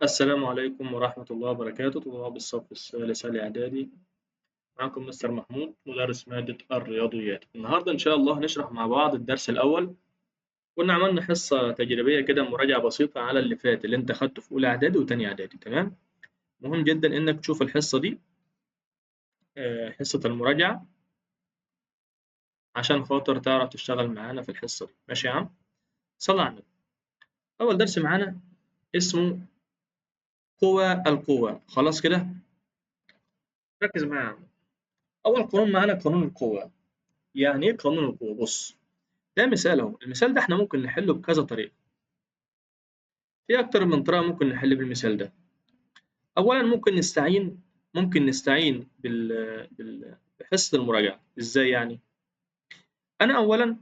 السلام عليكم ورحمة الله وبركاته، طلاب الصف الثالث الإعدادي. معكم مستر محمود مدرس مادة الرياضيات. النهاردة إن شاء الله هنشرح مع بعض الدرس الأول. كنا عملنا حصة تجريبية كده، مراجعة بسيطة على اللي فات اللي أنت خدته في أولى إعدادي وتانية إعدادي. تمام؟ مهم جدا إنك تشوف الحصة دي، حصة المراجعة، عشان خاطر تعرف تشتغل معانا في الحصة دي. ماشي يا عم؟ صلى على النبي. أول درس معانا اسمه قوى القوة. خلاص كده؟ ركز معايا يا عم. أول قانون معانا قانون القوة. يعني إيه قانون القوة؟ بص، ده مثال أهو. المثال ده إحنا ممكن نحله بكذا طريقة. في أكتر من طريقة ممكن نحل بالمثال ده. أولا ممكن نستعين بحصة المراجعة. إزاي يعني؟ أنا أولا،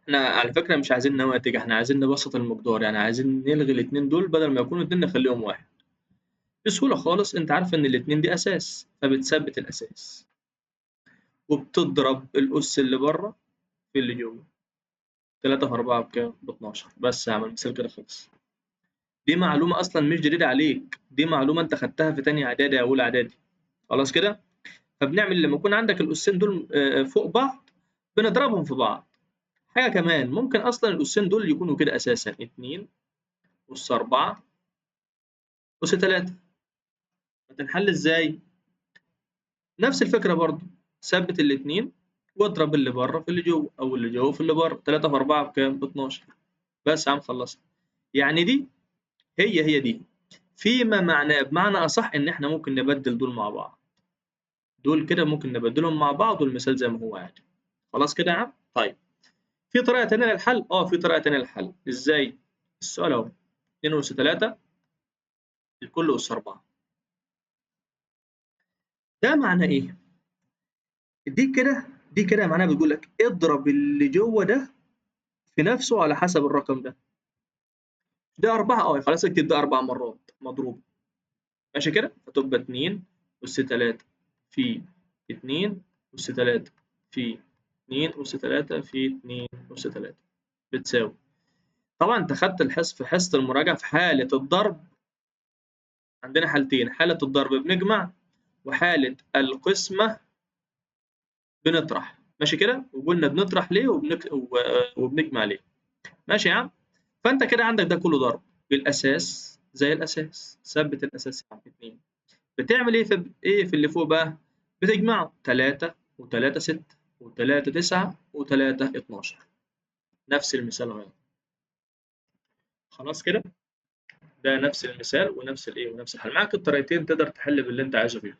إحنا على فكرة مش عايزين نواتج، إحنا عايزين نبسط المقدار، يعني عايزين نلغي الاتنين دول، بدل ما يكونوا اتنين نخليهم واحد. بسهولة خالص، أنت عارف إن الاتنين دي أساس، فبتثبت الأساس وبتضرب الأس اللي بره في اللي جوه. 3 في 4 بكام؟ ب12. بس يا عم المثال كده خلص. دي معلومة أصلا مش جديدة عليك، دي معلومة أنت خدتها في تانية إعدادي أو أولى إعدادي. خلاص كده؟ فبنعمل لما يكون عندك الأسين دول فوق بعض، بنضربهم في بعض. حاجة كمان، ممكن أصلا الأسين دول يكونوا كده أساسا 2 أس 4 أس 3. هتنحل إزاي؟ نفس الفكرة برضه، ثبت الاتنين واضرب اللي بره في اللي جوه، أو اللي جوه في اللي بره. 3 في 4 بكام؟ ب 12. بس يا عم خلصنا. يعني دي هي دي، فيما معناه بمعنى أصح إن إحنا ممكن نبدل دول مع بعض. دول كده ممكن نبدلهم مع بعض والمثال زي ما هو عادي. خلاص كده يا عم؟ طيب، في طريقة تانية للحل؟ في طريقة تانية للحل. ازاي؟ السؤال اهو، 2 أس 3 الكل أس 4. ده معناه ايه؟ دي كده معناها بيقول لك اضرب اللي جوه ده في نفسه على حسب الرقم ده. ده 4، خلاص اكتب ده 4 مرات مضروب. ماشي كده؟ فتبقى 2 أس 3 في 2 أس 3 في 2 أس 3 في 2 أس 3 بتساوي. طبعا انت خدت في حصة المراجعة في حالة الضرب. عندنا حالتين، حالة الضرب بنجمع، وحالة القسمة بنطرح. ماشي كده؟ وقلنا بنطرح ليه وبنجمع ليه. ماشي يا عم؟ فانت كده عندك ده كله ضرب. الاساس زي الاساس، ثبت الاساس يا عم 2. بتعمل ايه في اللي فوق بقى؟ بتجمعه. 3 و3 6 و3 9 و3 12. نفس المثال اهو. خلاص كده؟ ده نفس المثال ونفس ونفس الحل. معاك الطريقتين تقدر تحل باللي انت عايزه فيهم.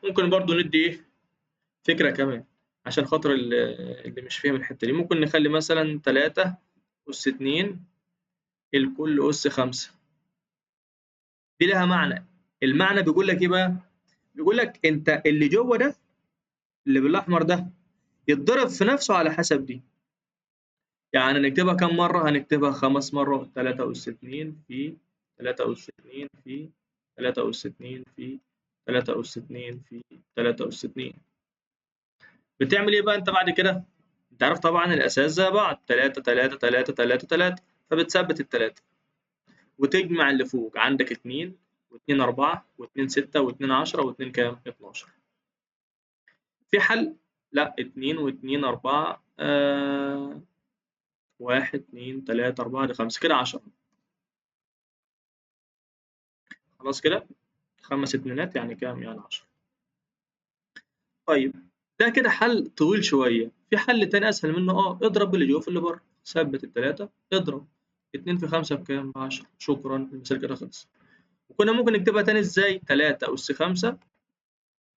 ممكن برضو ندي فكرة كمان، عشان خاطر اللي مش فاهم الحتة دي. ممكن نخلي مثلا 3 أس 2 الكل أس 5. دي لها معنى. المعنى بيقول لك إيه بقى؟ بيقول لك أنت اللي جوه ده، اللي بالأحمر ده، يتضرب في نفسه على حسب دي. يعني نكتبها كم مرة؟ هنكتبها 5 مرات. 3 أس 2 في 3 أس 2 في 3 أس 2 في 3 أس 2 في 3 أس 2. بتعمل إيه بقى أنت بعد كده؟ أنت عارف طبعًا الأساس زي بعض، 3 3 3 3 3، فبتثبّت ال3 وتجمع اللي فوق. عندك 2 و2 4 و2 6 و2 10 و2 كام؟ 12. في حل؟ لأ، 2 و2 4 1 2 3 4 دي 5 كده 10. خلاص كده؟ 5 اتنينات يعني كام؟ يعني 10. طيب، ده كده حل طويل شوية. في حل تاني أسهل منه، اضرب اللي جوه في اللي بره. ثبّت ال3 اضرب. 2 في 5 بكام؟ ب10. شكرًا، المثال كده خلص. وكنا ممكن نكتبها تاني إزاي؟ 3 أس 5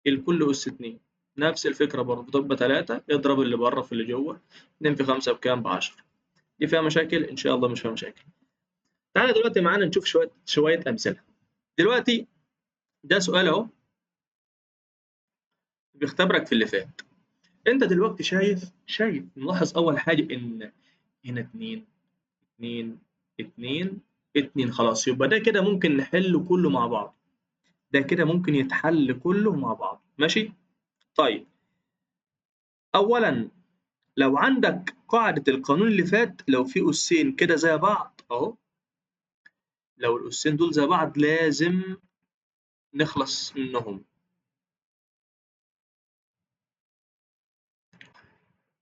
الكل أس 2. نفس الفكرة برضه، تبقى 3 اضرب اللي بره في اللي جوه. 2 في 5 بكام؟ ب10. دي فيها مشاكل؟ إن شاء الله مش فيها مشاكل. تعالى دلوقتي معانا نشوف شوية أمثلة. دلوقتي ده سؤال أهو بيختبرك في اللي فات. أنت دلوقتي شايف ملاحظ أول حاجة إن هنا 2 2 2 2. خلاص، يبقى ده كده ممكن نحله كله مع بعض. ده كده ممكن يتحل كله مع بعض. ماشي؟ طيب، أولًا لو عندك قاعدة القانون اللي فات، لو في أسين كده زي بعض أهو، لو الأسين دول زي بعض لازم نخلص منهم.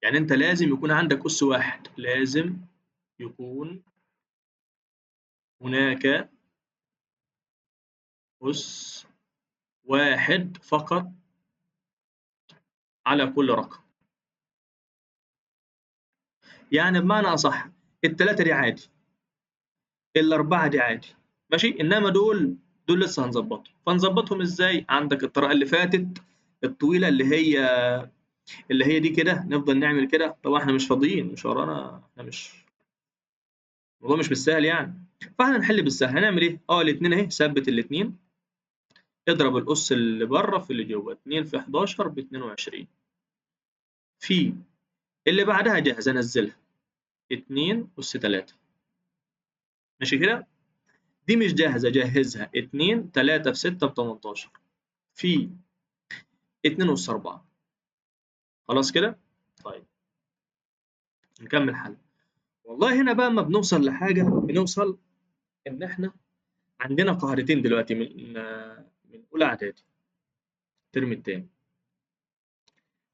يعني أنت لازم يكون عندك أس واحد، لازم يكون هناك أس واحد فقط على كل رقم. يعني بمعنى أصح التلاتة دي عادي، الأربعة دي عادي، ماشي، إنما دول لسه هنظبطهم. فنظبطهم إزاي؟ عندك الطريقة اللي فاتت الطويلة اللي هي دي كده، نفضل نعمل كده. طبعا احنا مش فاضيين، مش ورانا، احنا مش، الموضوع مش بالسهل يعني. فاحنا نحل بالسهل. هنعمل ايه؟ الاثنين اهي، ثبت الاثنين، اضرب الأس اللي بره في اللي جوه، 2 في 11 ب 22. في اللي بعدها جاهزة انزلها، 2 أس 3. ماشي كده؟ دي مش جاهزة، جهزها، 2 3 في 6 ب 18. في 2 أس 4. خلاص كده؟ طيب نكمل حل. والله هنا بقى اما بنوصل لحاجة، بنوصل إن إحنا عندنا قاعدتين دلوقتي من أولى إعدادي الترم التاني.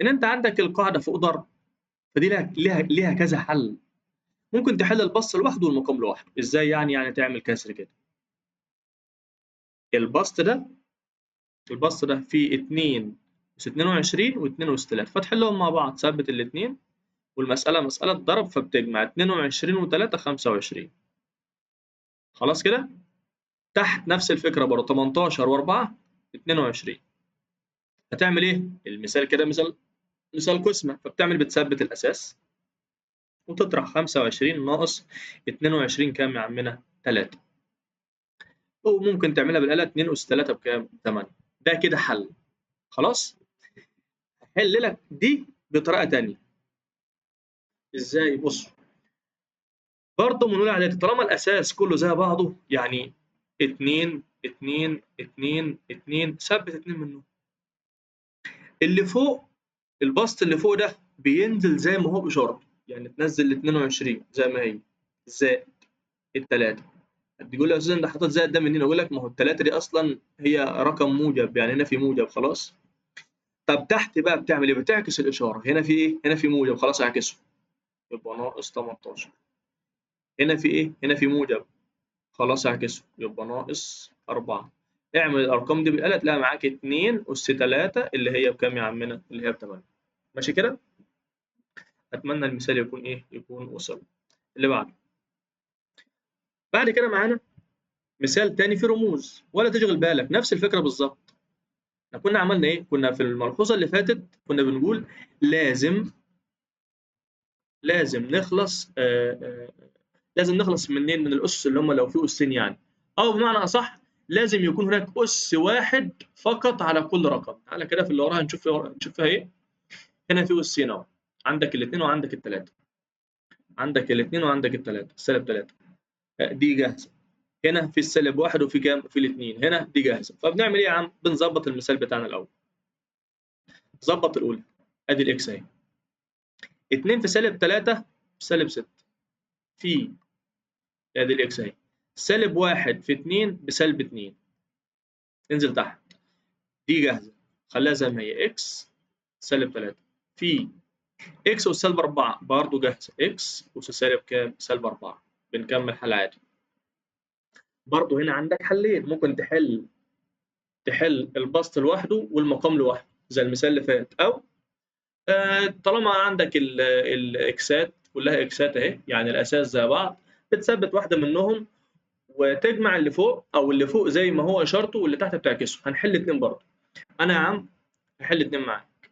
إن أنت عندك القاعدة فوق ضرب، فدي ليها كذا حل. ممكن تحل البسط لوحده والمقام لوحده. إزاي يعني؟ يعني تعمل كسر كده. البسط ده فيه 2 أس 22 و2 أس 3، فتحلهم مع بعض، ثبت الاثنين، والمسألة مسألة ضرب، فبتجمع 22 و3 25. خلاص كده؟ تحت نفس الفكرة برضه، 18 و4 22. هتعمل إيه؟ المثال كده مثال قسمة، بتثبت الأساس وتطرح 25 ناقص 22 كام يا عمنا؟ 3. وممكن تعملها بالآلة، 2 أس 3 بكام؟ 8. ده كده حل. خلاص؟ هحل لك دي بطريقة تانية. إزاي؟ بص، برضه بنقول عليه طالما الأساس كله زي بعضه، يعني 2 2 2 2، ثبت 2 منهم. اللي فوق، البسط اللي فوق ده بينزل زي ما هو بإشارته، يعني تنزل ال 22 زي ما هي، زائد التلاتة. تقول لي يا استاذ انت حاطط زائد ده منين؟ اقول لك ما هو التلاتة دي اصلا هي رقم موجب، يعني هنا في موجب، خلاص. طب تحت بقى بتعمل ايه؟ بتعكس الاشاره. هنا في ايه؟ هنا في موجب، خلاص اعكسه، يبقى ناقص 18. هنا في ايه؟ هنا في موجب، خلاص اعكسه، يبقى ناقص 4. اعمل الارقام دي بالاله تلاقي معاك 2 اس 3 اللي هي بكام يا عمنا؟ اللي هي ب 8. ماشي كده؟ اتمنى المثال يكون ايه؟ يكون وصل. اللي بعد كده معانا مثال تاني فيه رموز، ولا تشغل بالك، نفس الفكره بالظبط. احنا كنا عملنا ايه؟ كنا في الملحوظه اللي فاتت كنا بنقول لازم نخلص لازم نخلص منين؟ من الاسس اللي هم لو في اسين يعني، او بمعنى اصح لازم يكون هناك اس واحد فقط على كل رقم. تعالى كده في اللي وراها نشوف فيها ايه. هنا في اسين اهو، عندك الاثنين وعندك الثلاثه، عندك الاثنين وعندك الثلاثه، سالب 3. دي جاهزه. هنا في السالب واحد وفي كام؟ في الاثنين. هنا دي جاهزه. فبنعمل ايه يا عم؟ بنظبط المثال بتاعنا الاول. ظبط الاولى، ادي الاكس اهي، 2 في سالب 3 بسالب 6. في ادي الاكس اهي، سالب 1 في 2 بسالب 2. انزل تحت، دي جاهزه، خليها زي ما هي، اكس سالب 3. في اكس والسالب 4 برضه جاهزه، اكس وسالب كام؟ سالب 4. بنكمل حل عادي. برضه هنا عندك حلين، ممكن تحل البسط لوحده والمقام لوحده زي المثال اللي فات، او طالما عندك الاكسات كلها اكسات اهي، يعني الاساس زي بعض، بتثبت واحده منهم وتجمع اللي فوق، او اللي فوق زي ما هو اشارته واللي تحت بتعكسه. هنحل اتنين برضه. انا يا عم هحل اتنين معاك.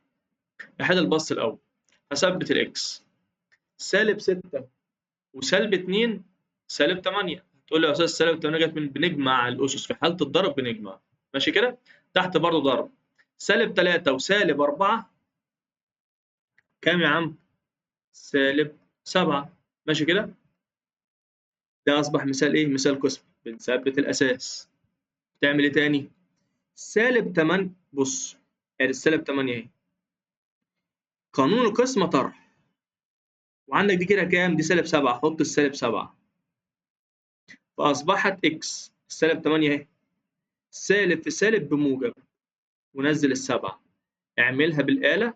هحل البسط الاول، هثبت الاكس، سالب 6 وسالب 2 سالب 8. تقول لي يا استاذ سالب 8 جت من؟ بنجمع الاسس في حاله الضرب، بنجمع. ماشي كده؟ تحت برضه ضرب، سالب 3 وسالب 4 كام يا عم؟ سالب 7. ماشي كده؟ ده اصبح مثال ايه؟ مثال قسم. بنثبت الاساس. تعمل ايه تاني؟ سالب 8، بص ادي السالب 8 اهي، قانون القسمة طرح، وعندك دي كده كام؟ دي سالب 7، حط السالب 7، فأصبحت إكس السالب 8 اهي، سالب في سالب بموجب، ونزل السبعة، اعملها بالآلة.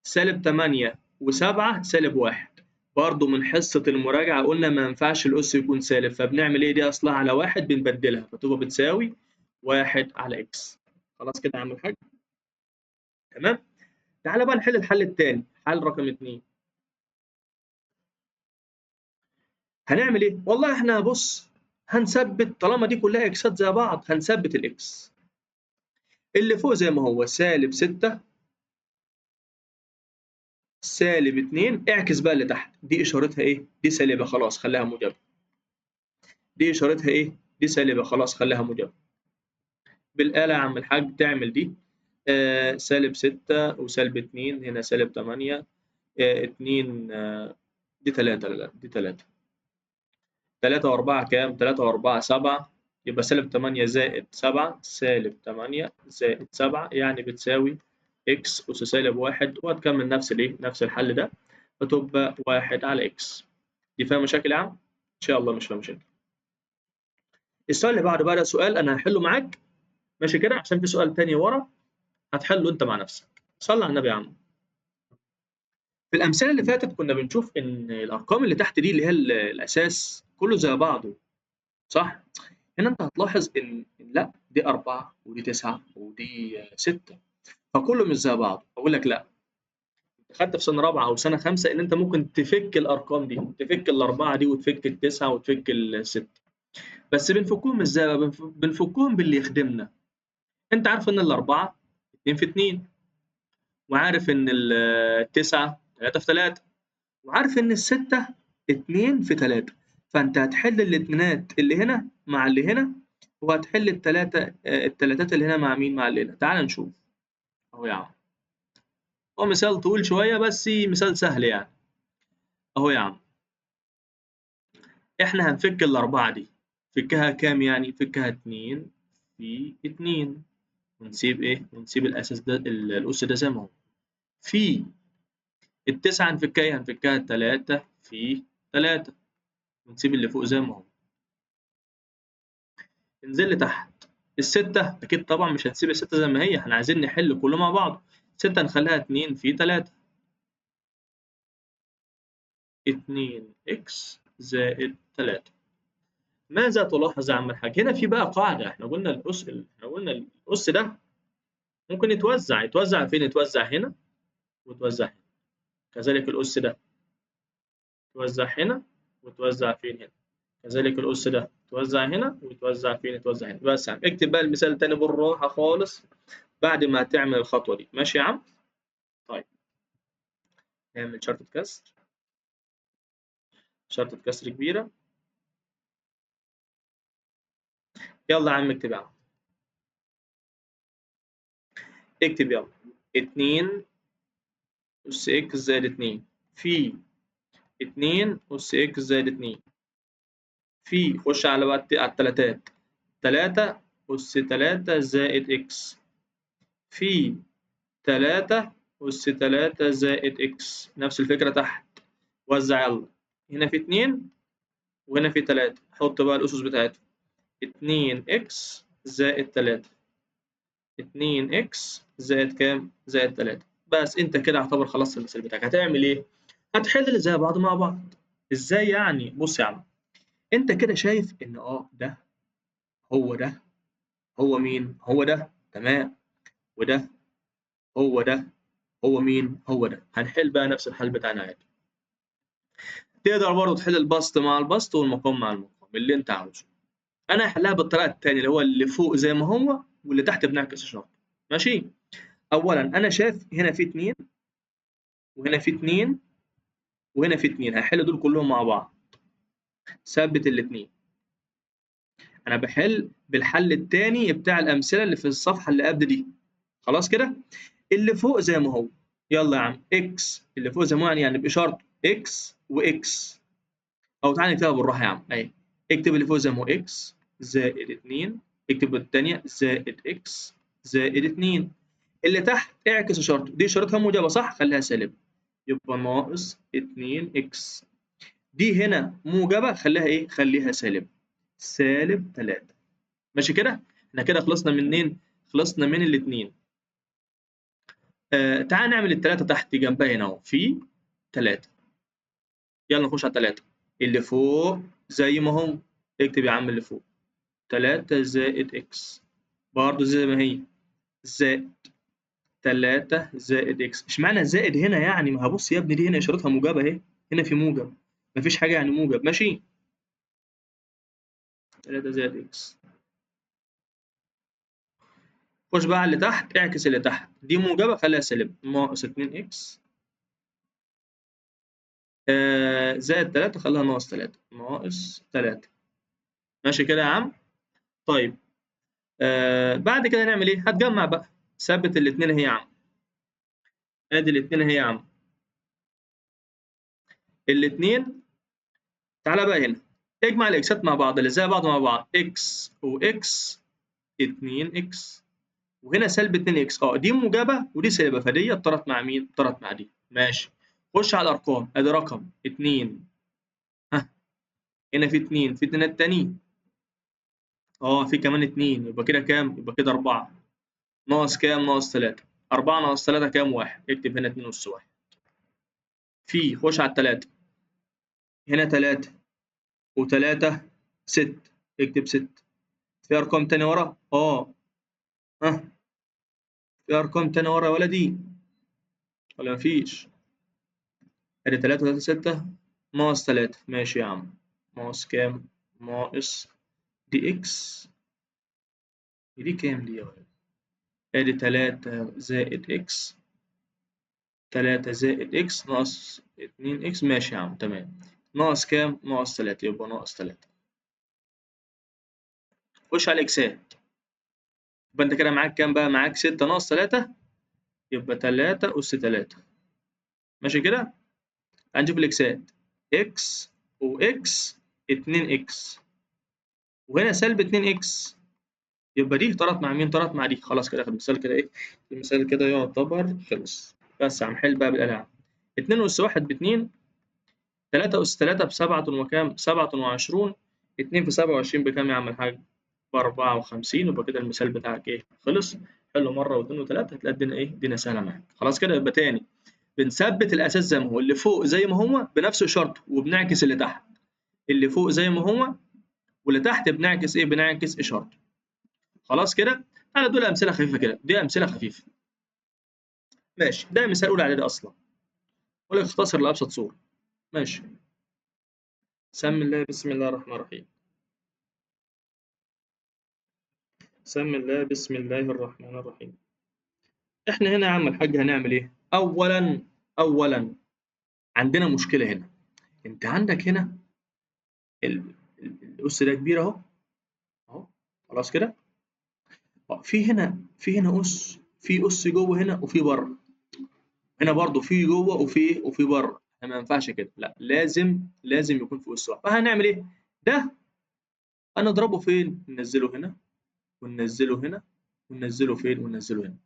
سالب 8 و7 سالب 1. برضه من حصة المراجعة قلنا ما ينفعش الأس يكون سالب، فبنعمل إيه؟ دي أصلها على 1 بنبدلها فتبقى بتساوي 1 على إكس. خلاص كده يا عم الحاج؟ تمام؟ تعالى بقى نحل الحل التاني، حل رقم 2. هنعمل إيه؟ والله إحنا بص هنثبت طالما دي كلها إكسات زي بعض، هنثبت الإكس. اللي فوق زي ما هو سالب 6 سالب 2، اعكس بقى اللي تحت، دي إشارتها إيه؟ دي سالبة خلاص خليها موجبة. دي إشارتها إيه؟ دي سالبة خلاص خليها موجبة. بالآلة يا عم الحاج تعمل دي سالب 6 وسالب 2 هنا سالب 8 2 دي 3 لا دي 3 و4 كام؟ 3 و4 7 يبقى سالب 8 زائد 7 سالب 8 زائد 7 يعني بتساوي إكس أس سالب 1 وهتكمل نفس الإيه؟ نفس الحل ده فتبقى 1 على إكس. دي فيها مشاكل يا عم؟ إن شاء الله مش فيها مشاكل. السؤال اللي بعده بقى ده سؤال أنا هحله معاك ماشي كده عشان في سؤال تاني ورا هتحله أنت مع نفسك. صلي على النبي يا عم. في الأمثلة اللي فاتت كنا بنشوف إن الأرقام اللي تحت دي اللي هي الأساس كله زي بعضه صح؟ هنا أنت هتلاحظ إن لأ دي 4 ودي 9 ودي 6 فكله مش زي بعضه. أقول لك لأ، أنت خدت في سنة رابعة أو سنة خمسة إن أنت ممكن تفك الأرقام دي، تفك الأربعة دي وتفك التسعة وتفك الستة. بس بنفكهم إزاي بقى؟ بنفكهم باللي يخدمنا. أنت عارف إن الأربعة 2 في 2 وعارف إن التسعة 3 في 3 وعارف إن الستة 2 في 3 فأنت هتحل الاتنينات اللي هنا مع اللي هنا وهتحل التلاتات اللي هنا مع مين؟ مع اللي هنا. تعال نشوف أهو يا عم. هو مثال طويل شوية بس مثال سهل يعني. أهو يا عم إحنا هنفك الأربعة دي فكها كام يعني؟ فكها 2 في 2 ونسيب إيه؟ ونسيب الأساس ده الأس ده زي ما هو. في التسعة هنفكها إيه؟ هنفكها 3 في 3 ونسيب اللي فوق زي ما هو. انزل لي تحت. الستة أكيد طبعا مش هنسيب الستة زي ما هي، احنا عايزين نحل كله مع بعض. ستة نخليها 2 في 3 2 إكس زائد 3. ماذا تلاحظ يا عم الحاج؟ هنا في بقى قاعدة، احنا قلنا الأس ده ممكن يتوزع فين؟ يتوزع هنا ويتوزع هنا. كذلك الأس ده يتوزع هنا ويتوزع فين؟ هنا. كذلك الأس ده يتوزع هنا ويتوزع فين؟ يتوزع هنا. بس يا عم اكتب بقى المثال التاني بالراحة خالص بعد ما تعمل الخطوة دي، ماشي يا عم؟ طيب نعمل شرطة كسر، شرطة كسر كبيرة. يلا يا عم اكتب يا عم، اكتب يلا 2 أس إكس زائد 2 في 2 أس إكس زائد 2 في خش على بقى على التلاتات 3 أس 3 زائد إكس في 3 أس 3 زائد إكس. نفس الفكرة تحت وزع يلا، هنا في 2 وهنا في 3 حط بقى الأسس بتاعتهم 2 إكس زائد 3 2 إكس زائد كام؟ زائد 3. بس أنت كده اعتبر خلصت المثال بتاعك. هتعمل إيه؟ هتحل اللي زي بعض مع بعض. إزاي يعني؟ بص يا عم، أنت كده شايف إن ده هو ده هو مين؟ هو ده تمام، وده هو ده هو مين؟ هو ده. هنحل بقى نفس الحل بتاعنا عادي. تقدر برضه تحل البسط مع البسط والمقام مع المقام اللي أنت عاوزه. أنا هحلها بالطريقة التانية اللي هو اللي فوق زي ما هو واللي تحت بنعكس إشارة. ماشي؟ أولا أنا شايف هنا في 2 وهنا في 2 وهنا في 2 هحل دول كلهم مع بعض. ثبت الاتنين. أنا بحل بالحل التاني بتاع الأمثلة اللي في الصفحة اللي قبل دي. خلاص كده؟ اللي فوق زي ما هو. يلا يا عم إكس اللي فوق زي ما هو يعني بإشارته إكس وإكس. أو تعالى نكتبها بالراحة يا عم أهي. اكتب اللي فوق زي ما هو إكس زائد 2 اكتب التانية زائد إكس زائد 2. اللي تحت اعكس إشارته، دي إشارتها موجبة صح؟ خليها سالبة. يبقى ناقص 2 إكس. دي هنا موجبة خليها إيه؟ خليها سالبة. سالب 3. ماشي كده؟ احنا كده خلصنا منين؟ خلصنا من الاتنين. تعال نعمل التلاتة تحت جنبها هنا اهو، في تلاتة. يلا نخش على التلاتة. اللي فوق زي ما هم، اكتب يا عم اللي فوق 3 زائد اكس، برضه زي ما هي، زائد 3 زائد اكس. اشمعنى زائد هنا يعني؟ ما هبص يا ابني، دي هنا اشارتها موجبة اهي، هنا في موجب، مفيش حاجة يعني موجب. ماشي، 3 زائد اكس. خش بقى على اللي تحت، اعكس اللي تحت، دي موجبة خليها سالب، ناقص 2 اكس زائد 3 خليها ناقص 3، ناقص 3. ماشي كده يا عم؟ طيب بعد كده نعمل ايه؟ هتجمع بقى، ثبت الاتنين اهي يا عم، ادي الاتنين اهي يا عم، الاتنين. تعالى بقى هنا، اجمع الاكسات مع بعض اللي زي بعض مع بعض، اكس واكس 2 اكس، وهنا سالب 2 اكس. دي موجبه ودي سالبه، فدي اتطرت مع مين؟ اتطرت مع دي. ماشي، خش على الارقام، ادي رقم 2، ها هنا في 2، في 2 التانيين، في كمان 2، يبقى كده كام؟ يبقى كده 4، ناقص كام؟ ناقص 3. 4 ناقص 3 كام؟ 1. اكتب هنا 2 أس 1. في خش على التلاتة، هنا 3 و3 6، اكتب 6. في أرقام تانية ورا؟ ها في أرقام تانية ورا يا ولدي ولا مفيش؟ أدي 3 و3 6، ناقص 3. ماشي يا عم، ناقص كام؟ ناقص دي إكس، دي كام دي يا ولد؟ أدي 3 زائد إكس، 3 زائد إكس ناقص 2 إكس. ماشي يا عم، تمام. ناقص كام؟ ناقص 3، يبقى ناقص 3. خش على الإكسات، يبقى أنت كده معاك كام بقى؟ معاك 6 ناقص 3، يبقى 3 أس 3. ماشي كده؟ هنشوف الإكسات، إكس وإكس 2 إكس، وهنا سالب 2 إكس، يبقى دي طرت مع مين؟ طرت مع دي. خلاص كده المثال كده إيه؟ المثال كده يعتبر خلص. بس يا عم حل بقى بالقلم. 2 أس 1 ب2، 3 أس 3 ب7 وكام؟ 27. 2 في 27 بكام يا عم الحاج؟ ب54. يبقى كده المثال بتاعك إيه؟ خلص. حله مرة واثنين وثلاثة هتلاقي الدنيا إيه؟ الدنيا سهلة معاك. خلاص كده. يبقى تاني بنثبت الأساس زي ما هو، اللي فوق زي ما هو بنفس إشارته، وبنعكس اللي تحت. اللي فوق زي ما هو، واللي تحت بنعكس إيه؟ بنعكس إشارته. خلاص كده. أنا دول أمثلة خفيفة كده، دي أمثلة خفيفة. ماشي، ده مثال أولى عليه ده أصلا، ولا اختصر لأبسط صورة. ماشي. سم الله، بسم الله الرحمن الرحيم. سم الله، بسم الله الرحمن الرحيم. إحنا هنا يا عم الحاج هنعمل إيه؟ أولاً عندنا مشكلة هنا. أنت عندك هنا الأس ده كبير أهو، أهو. خلاص كده؟ في هنا في أس جوه هنا وفي بره. هنا برضه في جوه وفي بره. ما ينفعش كده، لا، لازم يكون في أس واحد. فهنعمل إيه؟ ده هنضربه فين؟ ننزله هنا وننزله هنا وننزله فين؟ وننزله هنا.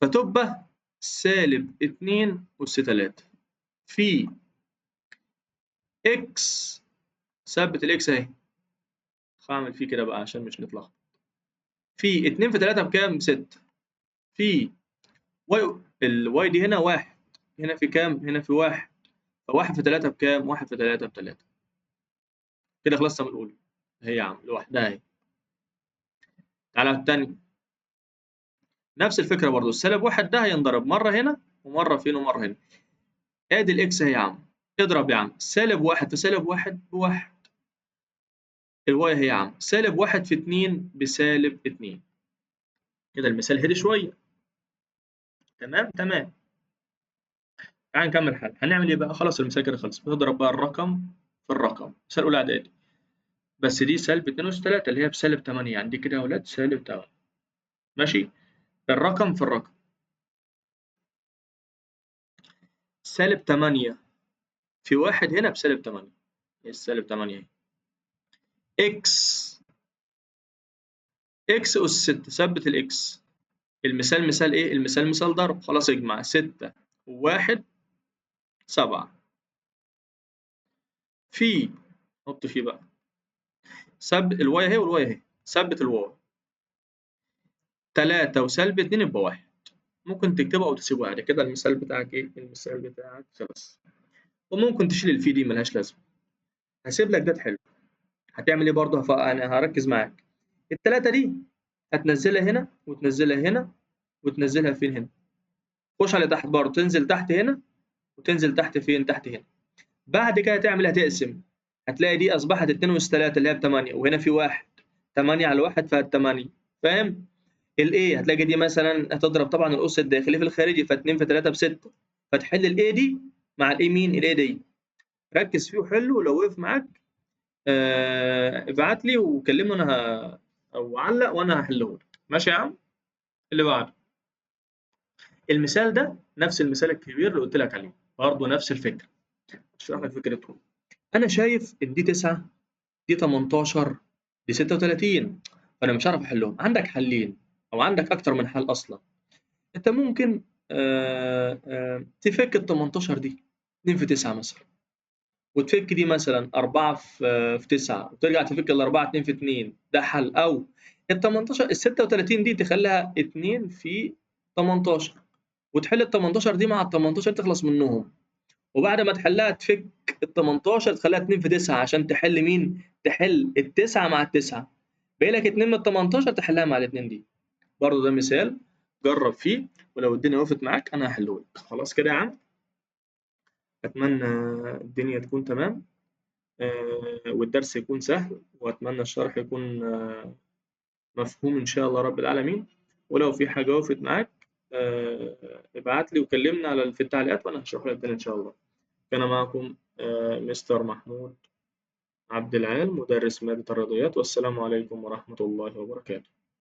فتبقى سالب 2 أس 3 في إكس. ثبت الإكس أهي، هعمل فيه كده بقى عشان مش نتلخبط. في 2 في 3 بكام؟ 6. في واي، الواي دي هنا 1، هنا في كام؟ هنا في 1. ف1 في 3 بكام؟ 1 في 3 ب3. كده خلصنا من الأولى أهي يا عم لوحدها أهي. تعالى على التانية، نفس الفكرة برضه، السالب 1 ده هينضرب مرة هنا ومرة فين ومرة هنا. آدي الإكس أهي يا عم، اضرب يا عم سالب 1 في سالب 1 ب1. الواي أهي يا عم، سالب 1 في 2 بسالب 2. كده المثال هدي شوية. تمام. تعال نكمل حل. هنعمل إيه بقى؟ خلاص المثال كده خلص. بتضرب بقى الرقم في الرقم. مثال أولى إعدادي، بس دي سالب 2 أس 3 اللي هي بسالب 8، يعني دي كده يا ولاد سالب 8. ماشي؟ الرقم في الرقم. سالب 8 في 1 هنا بسالب 8، هي السالب 8 اهي. اكس أس 6، ثبت الاكس. المثال مثال ايه؟ المثال مثال ضرب. خلاص اجمع 6 و1 7. في، حط فيه بقى الواي اهي والواي اهي. ثبت الواو. 3 وسالب 2 يبقى 1. ممكن تكتبه أو تسيبه عادي كده. المثال بتاعك إيه؟ المثال بتاعك خلص. وممكن تشيل الفي دي ملهاش لازمة. هسيب لك ده حلو. هتعمل إيه برضه؟ أنا هركز معاك. التلاتة دي هتنزلها هنا وتنزلها هنا وتنزلها فين هنا. خش على تحت برضه، تنزل تحت هنا وتنزل تحت فين؟ تحت هنا. بعد كده تعمل هتقسم. هتلاقي دي أصبحت 2 أس 3 اللي هي ب8 وهنا في 1. 8 على 1 فهي8. فاهم؟ الA هتلاقي دي مثلًا هتضرب طبعًا الأس الداخلي في الخارجي، ف2 في 3 ب6. فتحل الA دي مع الA مين؟ الA دي. ركّز فيه وحلّه، ولو وقف معاك ابعت لي وكلمني أو علّق وأنا هاحله لك. ماشي يا عم؟ اللي بعده. المثال ده نفس المثال الكبير اللي قُلت لك عليه، برضه نفس الفكرة. هاشرح لك فكرته. أنا شايف إن دي 9، دي 18، دي 36، فأنا مش هاعرف أحلّهم. عندك حلّين أو عندك أكتر من حل أصلًا. أنت ممكن تفك ال18 دي 2 في 9 مثلًا، وتفك دي مثلًا 4 في 9 وترجع تفك ال4 2 في 2 ده حل، أو ال18 ال36 دي تخلّيها 2 في 18 وتحل ال18 دي مع ال18 تخلص منهم، وبعد ما تحلّها تفك ال18 تخلّيها 2 في 9 عشان تحل مين؟ تحل ال9 مع ال9 باقي لك 2 من ال18 تحلّها مع ال2 دي. برضه ده مثال جرّب فيه، ولو الدنيا وقفت معاك أنا هاحله لك. خلاص كده يا عم؟ أتمنى الدنيا تكون تمام، والدرس يكون سهل، وأتمنى الشرح يكون مفهوم إن شاء الله رب العالمين. ولو في حاجة وقفت معاك ابعت لي وكلمني في التعليقات وأنا هاشرح لك الدنيا إن شاء الله. كان معكم مستر محمود عبد العال مدرس مادة الرياضيات، والسلام عليكم ورحمة الله وبركاته.